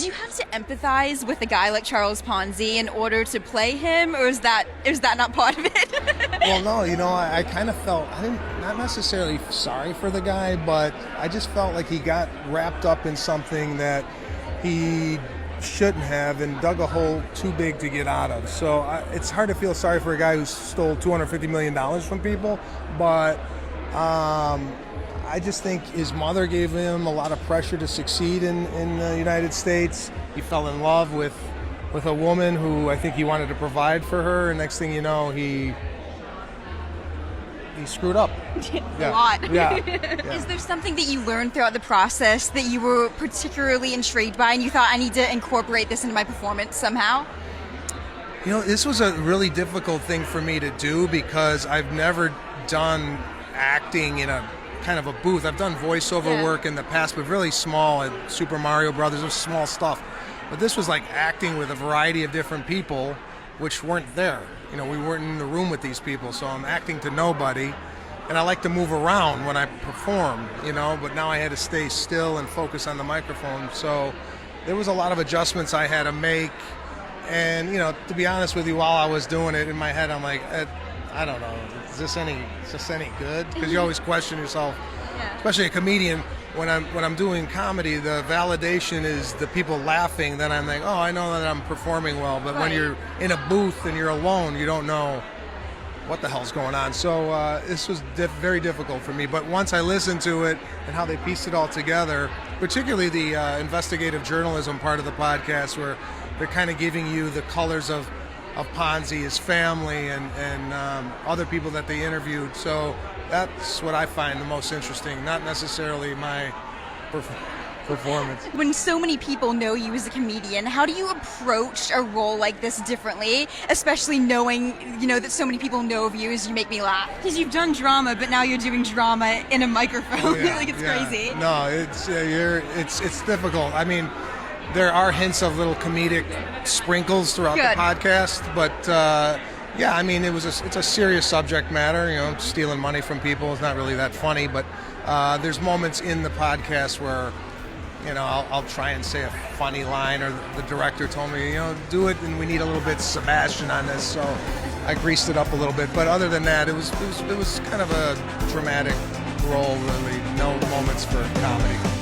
you have to empathize with a guy like Charles Ponzi in order to play him, or is that not part of it? Well, no, I kind of felt, not necessarily sorry for the guy, but I just felt like he got wrapped up in something that he shouldn't have and dug a hole too big to get out of. So it's hard to feel sorry for a guy who stole $250 million from people, but I just think his mother gave him a lot of pressure to succeed in the United States. He fell in love with a woman who I think he wanted to provide for her, and next thing you know, he screwed up. A lot. Yeah. Is there something that you learned throughout the process that you were particularly intrigued by and you thought, I need to incorporate this into my performance somehow? This was a really difficult thing for me to do because I've never done acting in a kind of a booth. I've done voiceover work in the past, but really small, at Super Mario Brothers, it was small stuff. But this was like acting with a variety of different people which weren't there. We weren't in the room with these people, so I'm acting to nobody. And I like to move around when I perform, but now I had to stay still and focus on the microphone. So there was a lot of adjustments I had to make. And, to be honest with you, while I was doing it in my head, I'm like, I don't know, is this any good? Because you always question yourself, especially a comedian. When I'm doing comedy, the validation is the people laughing. Then I'm like, oh, I know that I'm performing well. But when you're in a booth and you're alone, you don't know what the hell's going on. So this was very difficult for me. But once I listened to it and how they pieced it all together, particularly the investigative journalism part of the podcast, where they're kind of giving you the colors of Ponzi, his family, and other people that they interviewed. So that's what I find the most interesting, not necessarily my performance. When so many people know you as a comedian, how do you approach a role like this differently, especially knowing, that so many people know of you as You Make Me Laugh? Because you've done drama, but now you're doing drama in a microphone. It's crazy. No, it's difficult. I mean, there are hints of little comedic sprinkles throughout the podcast, but it's a serious subject matter. Stealing money from people is not really that funny, but there's moments in the podcast where I'll try and say a funny line, or the director told me, do it, and we need a little bit Sebastian on this, so I greased it up a little bit. But other than that, it was kind of a dramatic role, really. No moments for comedy.